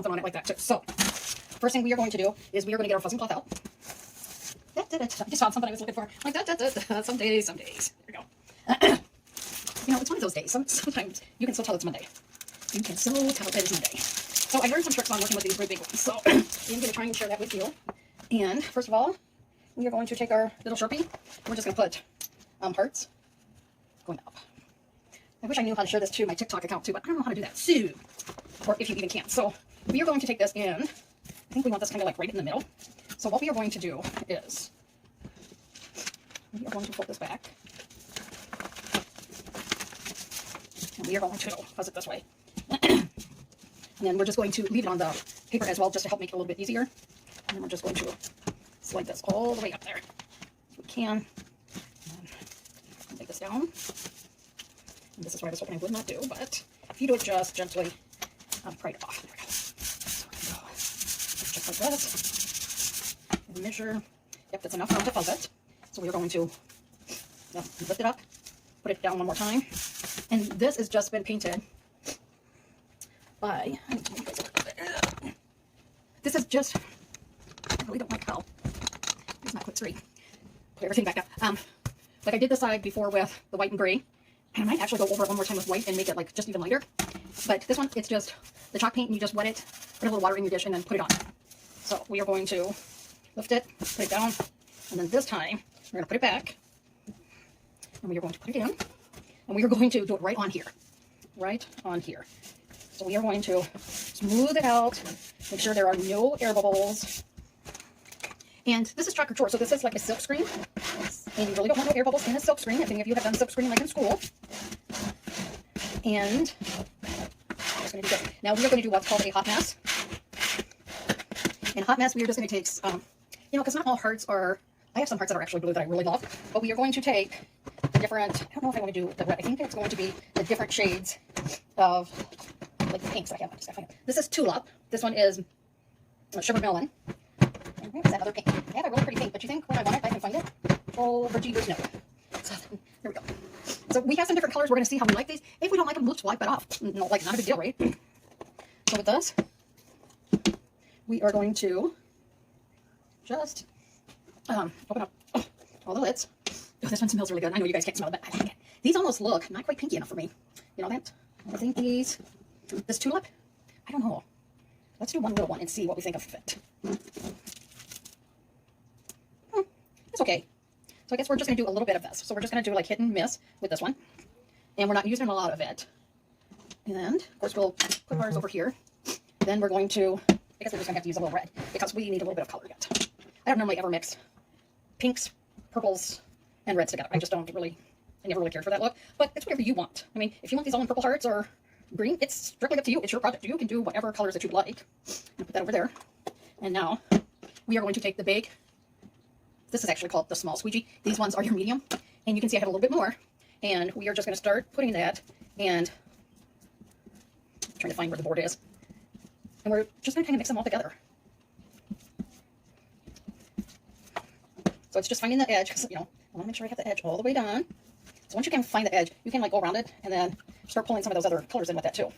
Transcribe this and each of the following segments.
something on it like that too. So first thing we are going to do is we are going to get our fuzzing cloth out. I just found something I was looking for. Like that. Some days. There we go. You know, it's one of those days. Sometimes you can still tell it's Monday. You can still tell that it's Monday. So I learned some tricks on working with these really big ones. So I'm going to try and share that with you. And first of all, we are going to take our little Sharpie. We're just going to put hearts going up. I wish I knew how to share this to my TikTok account too, but I don't know how to do that. So, or if you even can. So we are going to take this in. I think we want this kind of like right in the middle. So what we are going to do is we are going to fold this back. And we are going to fuzz it this way. And then we're just going to leave it on the paper as well, just to help make it a little bit easier. And then we're just going to slide this all the way up there as we can. And take this down. And this is what I was hoping I would not do, but if you do it just gently, pry it off. There we go. So go. Just like this. And measure. Yep, that's enough now to fuzz it. So we're going to lift it up, put it down one more time. And this has just been painted by, this is just, I really don't like how, it's not quite straight. Put everything back up. Like I did the side before with the white and gray, and I might actually go over it one more time with white and make it like just even lighter. But this one, it's just the chalk paint, and you just wet it, put a little water in your dish, and then put it on. So we are going to lift it, put it down, and then this time, we're going to put it back, and we are going to put it in, and we are going to do it right on here. Right on here. So we are going to smooth it out, make sure there are no air bubbles. And this is Chalk Couture, so this is like a silk screen. And you really don't want no air bubbles in a silk screen, if any of you have done silk screening like in school. And I'm just going to do this. Now we are going to do what's called a hot mess. And hot mess, we are just going to take, you know, because not all hearts are, I have some hearts that are actually blue that I really love, but we are going to take the different, I don't know if I want to do the red, I think it's going to be the different shades of, like the pinks that I have. Just find it. This is Tulip. This one is Sugar Melon. And where is that other pink? I have a really pretty pink, but you think when I want it, I can find it? Oh, Virginia Snow. So there we go. So we have some different colors. We're going to see how we like these. If we don't like them, we'll just wipe it off. No, like not a big deal, right? So with this, we are going to just open up all the lids. Oh, this one smells really good. I know you guys can't smell it, but I like it. These almost look not quite pinky enough for me. You know that? I think this Tulip, I don't know. Let's do one little one and see what we think of it. It's okay. So I guess we're just going to do a little bit of this. So we're just going to do like hit and miss with this one. And we're not using a lot of it. And of course we'll put ours over here. Then we're going to, I guess we're just going to have to use a little red because we need a little bit of color yet. I don't normally ever mix pinks, purples, and reds together. I just don't really, I never really cared for that look. But it's whatever you want. I mean, if you want these all in purple hearts or green, it's strictly up to you. It's your project. You can do whatever colors that you like. And put that over there. And now we are going to take the big, this is actually called the small squeegee. These ones are your medium. And you can see I have a little bit more. And we are just going to start putting that and trying to find where the board is. And we're just going to kind of mix them all together. So it's just finding the edge, because, you know, I want to make sure I have the edge all the way down. So once you can find the edge, you can like go around it and then start pulling some of those other colors in with that too.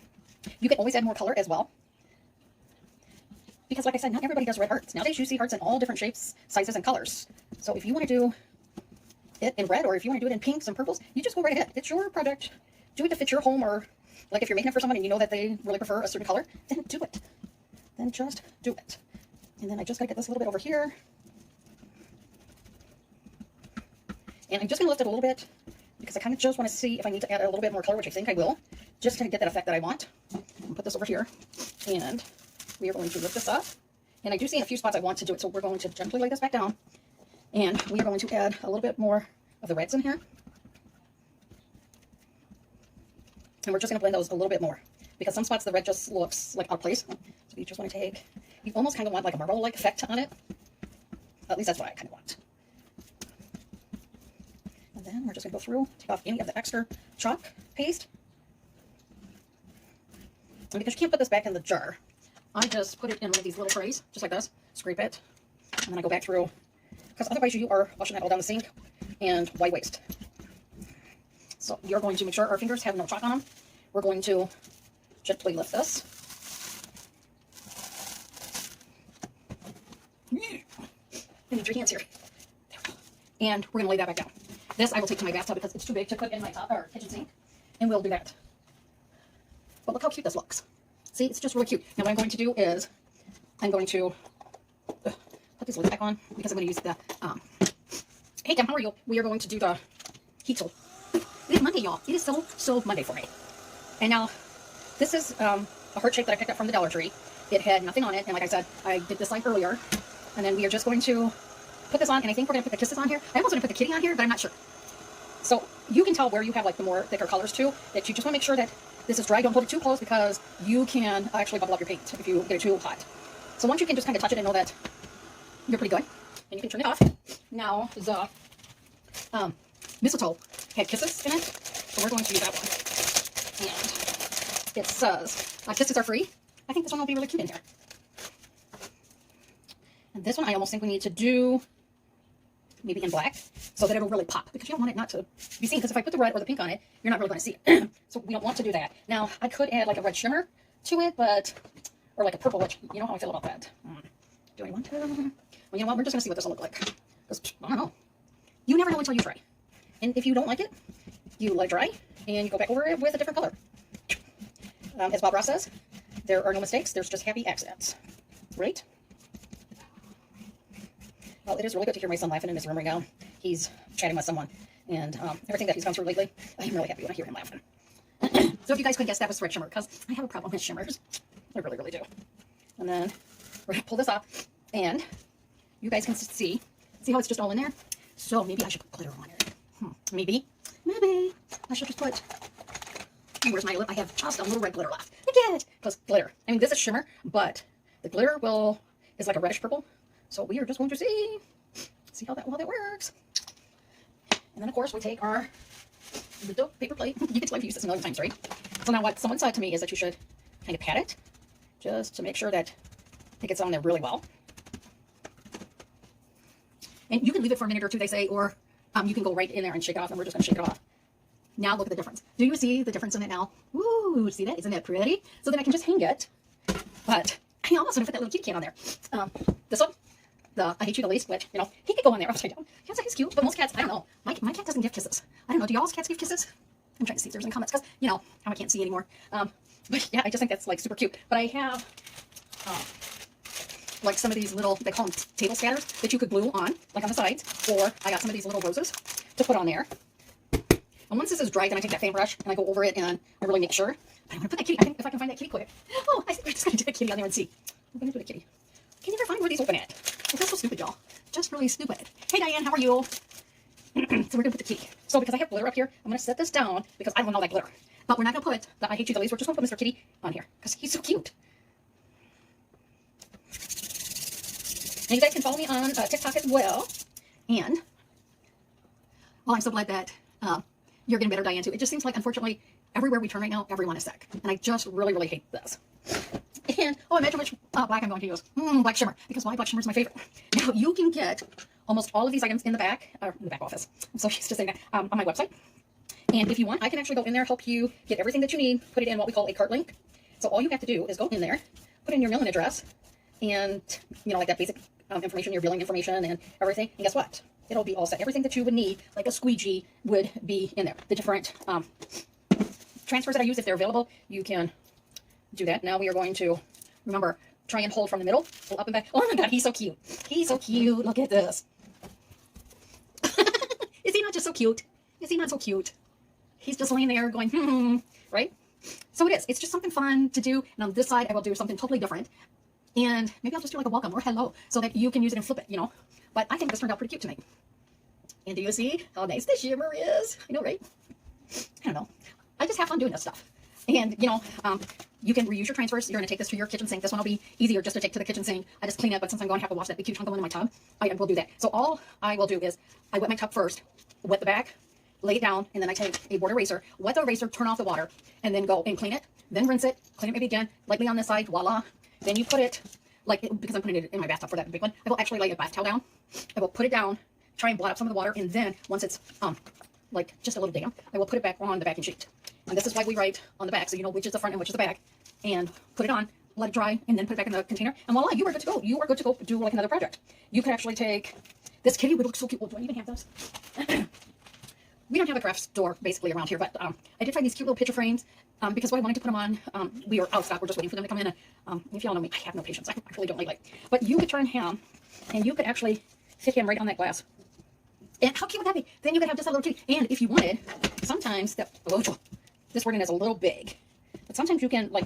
You can always add more color as well. Because like I said, not everybody does red hearts. Nowadays you see hearts in all different shapes, sizes, and colors. So if you want to do it in red, or if you want to do it in pinks and purples, you just go right ahead. It's your project. Do it to fit your home, or like if you're making it for someone and you know that they really prefer a certain color, then do it. Then just do it. And then I just got to get this a little bit over here. And I'm just going to lift it a little bit because I kind of just want to see if I need to add a little bit more color, which I think I will, just to get that effect that I want. I'll put this over here, and we are going to lift this up. And I do see in a few spots I want to do it, so we're going to gently lay this back down. And we are going to add a little bit more of the reds in here. And we're just going to blend those a little bit more because some spots the red just looks like out of place. So you just want to take, you almost kind of want like a marble-like effect on it. At least that's what I kind of want. And then we're just going to go through, take off any of the extra chalk paste. And because you can't put this back in the jar, I just put it in one of these little trays, just like this, scrape it, and then I go back through, because otherwise you are washing that all down the sink, and why waste? So you're going to make sure our fingers have no chalk on them. We're going to gently lift this. I need your hands here. There we go. And we're going to lay that back down. This I will take to my bathtub because it's too big to put in my top or kitchen sink. And we'll do that. But look how cute this looks. See, it's just really cute. Now what I'm going to do is I'm going to put these lids back on because I'm going to use the, hey Kim, how are you? We are going to do the heat tool. It is Monday, y'all. It is so Monday for me. And now, this is a heart shape that I picked up from the Dollar Tree. It had nothing on it, and like I said, I did this line earlier. And then we are just going to put this on, and I think we're going to put the kisses on here. I almost want to put the kitty on here, but I'm not sure. So you can tell where you have like the more thicker colors too, that you just want to make sure that this is dry. Don't hold it too close because you can actually bubble up your paint if you get it too hot. So once you can just kind of touch it and know that you're pretty good, then you can turn it off. Now the mistletoe had kisses in it, so we're going to use that one. And it says, kisses are free. I think this one will be really cute in here. And this one I almost think we need to do maybe in black so that it'll really pop, because you don't want it not to be seen, because if I put the red or the pink on it, you're not really going to see it. So we don't want to do that. Now, I could add like a red shimmer to it, but, or like a purple, which, you know how I feel about that. Do I want to? Well, you know what, we're just going to see what this will look like. Because, I don't know. You never know until you try. And if you don't like it, you let it dry, and you go back over it with a different color. As Bob Ross says, there are no mistakes, there's just happy accidents. Right? Well, it is really good to hear my son laughing in his room right now. He's chatting with someone, and everything that he's gone through lately, I'm really happy when I hear him laughing. So if you guys could guess, that was red shimmer, because I have a problem with shimmers. I really, really do. And then we're going to pull this off, and you guys can see how it's just all in there? So maybe I should put glitter on it. Maybe I should just put, where's my lip? I have just a little red glitter left. Look at it! Because glitter. I mean, this is shimmer, but the glitter is like a reddish purple. So we are just going to see how that works. And then of course we take our little paper plate. You can I've used this a million times, right? So now what someone said to me is that you should kind of pat it just to make sure that it gets on there really well. And you can leave it for a minute or two, they say, or you can go right in there and shake it off, and we're just going to shake it off. Now look at the difference. Do you see the difference in it now? Ooh, see that? Isn't that pretty? So then I can just hang it. But I almost want to put that little kitty can on there. This one, the I Hate You the Least, which, you know, he could go on there upside down. Cats are cute, but most cats, I don't know. My cat doesn't give kisses. I don't know. Do y'all's cats give kisses? I'm trying to see if there's any comments, because, you know, how I can't see anymore. But yeah, I just think that's like super cute. But I have like some of these little, they call them table scatters, that you could glue on, like on the sides. Or I got some of these little roses to put on there. And once this is dry, then I take that fan brush and I go over it and I really make sure. But I'm going to put that kitty, I think if I can find that kitty quick. Oh, I think we're just going to do the kitty on there and see. I'm going to do the kitty. Can you ever find where these open at? I feel so stupid, y'all. Just really stupid. Hey, Diane, how are you? So we're going to put the kitty. So because I have glitter up here, I'm going to set this down because I don't want all that glitter. But we're not going to put the I Hate You the Least. We're just going to put Mr. Kitty on here because he's so cute. And you guys can follow me on TikTok as well. And, well, I'm so glad that you're getting better, Diane, too. It just seems like, unfortunately, everywhere we turn right now, everyone is sick. And I just really, really hate this. And, oh, imagine which black I'm going to use. Black shimmer. Because why? Black shimmer is my favorite. Now, you can get almost all of these items in the back, or in the back office. I'm so used to saying that, on my website. And if you want, I can actually go in there, help you get everything that you need, put it in what we call a cart link. So all you have to do is go in there, put in your mailing address, and, you know, like that basic information, your billing information and everything. And guess what? It'll be all set. Everything that you would need, like a squeegee, would be in there. The different transfers that I use, if they're available, you can do that. Now we are going to, remember, try and hold from the middle, pull up and back. Oh my God, he's so cute. He's so cute. Look at this. Is he not just so cute? Is he not so cute? He's just laying there going, right? So it is. It's just something fun to do. And on this side, I will do something totally different. And maybe I'll just do like a welcome or hello so that you can use it and flip it, you know. But I think this turned out pretty cute to me. And do you see how nice the shimmer is? I know, right? I don't know. I just have fun doing this stuff. And, you know, you can reuse your transfers. You're going to take this to your kitchen sink. This one will be easier just to take to the kitchen sink. I just clean it, but since I'm going to have to wash that big huge chunk of one in my tub, I will do that. So all I will do is I wet my tub first, wet the back, lay it down, and then I take a board eraser, wet the eraser, turn off the water, and then go and clean it. Then rinse it, clean it maybe again, lightly on this side, voila. Then you put it, because I'm putting it in my bathtub for that big one, I will actually lay a bath towel down. I will put it down, try and blot out some of the water, and then once it's like just a little damp, I will put it back on the backing sheet. And this is why we write on the back, so you know which is the front and which is the back. And put it on, let it dry, and then put it back in the container. And voila, you are good to go. You are good to go do like another project. You could actually take, this kitty would look so cute. Well, do I even have those? We don't have a craft store basically around here, but I did find these cute little picture frames because what I wanted to put them on, we were out of stock. We're just waiting for them to come in. And if y'all know me, I have no patience. I really don't like. But you could turn him, and you could actually fit him right on that glass. And how cute would that be? Then you could have just a little kitty. And if you wanted, sometimes that, oh, this wording is a little big, but sometimes you can like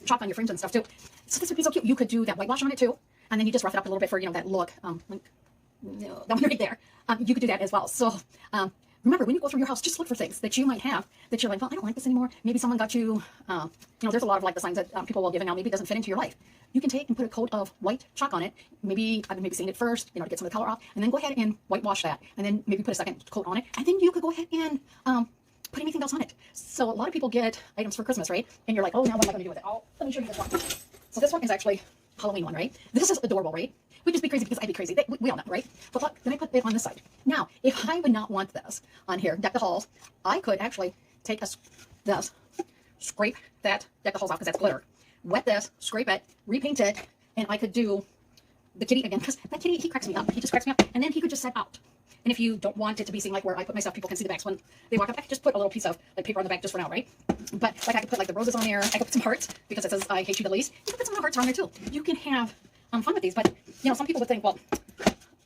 chalk on your frames and stuff too. So this would be so cute. You could do that whitewash on it too, and then you just rough it up a little bit for that look. Like, that one right there. You could do that as well. So remember, when you go through your house, just look for things that you might have that you're like, well, I don't like this anymore. Maybe someone got you, there's a lot of like the signs that people will give out. Maybe it doesn't fit into your life. You can take and put a coat of white chalk on it. Maybe sand it first, to get some of the color off, and then go ahead and whitewash that, and then maybe put a second coat on it, and then you could go ahead and put anything else on it. So a lot of people get items for Christmas, right? And you're like, oh, now what am I going to do with it? Oh, let me show you this one. So this one is actually Halloween one, right? This is adorable, right? We'd just be crazy because I'd be crazy. We all know, right? But look, then I put it on this side. Now, if I would not want this on here, deck the halls, I could actually take this, scrape that, deck the halls off because that's glitter. Wet this, scrape it, repaint it, and I could do the kitty again because that kitty, he cracks me up. He just cracks me up. And then he could just set out. And if you don't want it to be seen like where I put my stuff, people can see the backs when they walk up. I could just put a little piece of like paper on the back just for now, right? But like I could put like the roses on there. I could put some hearts because it says I hate you the least. You can put some hearts on there too. You can have fun with these. But some people would think, well,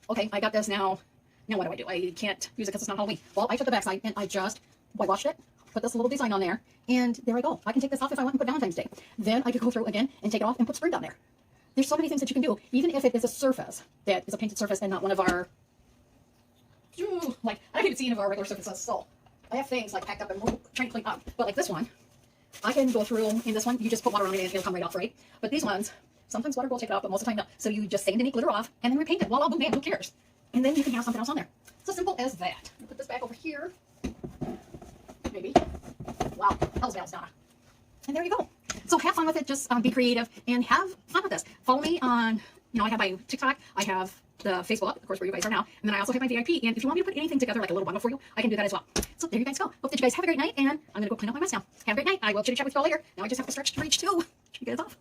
okay, I got this now. Now what do? I can't use it because it's not Halloween. Well, I took the backside and I just whitewashed it. Put this little design on there, and there I go. I can take this off if I want and put Valentine's Day. Then I could go through again and take it off and put spring down there. There's so many things that you can do, even if it is a surface that is a painted surface and not one of our, like, I don't even see any of our regular surfaces. So I have things like packed up and trying to clean up. But like this one, I can go through in this one. You just put water on it and it'll come right off, right? But these ones, sometimes water will take it off, but most of the time no. So you just sand any glitter off and then repaint it. Voila, boom, bam, who cares? And then you can have something else on there. So simple as that. Put this back over here. Maybe. Wow, hell's bells, Donna. And there you go. So have fun with it. Just be creative and have fun with this. Follow me on, I have my TikTok. I have the Facebook, of course, where you guys are now. And then I also have my VIP. And if you want me to put anything together, like a little bundle for you, I can do that as well. So there you guys go. Hope that you guys have a great night. And I'm going to go clean up my mess now. Have a great night. I will chit chat with you all later. Now I just have to stretch to reach too. You guys off.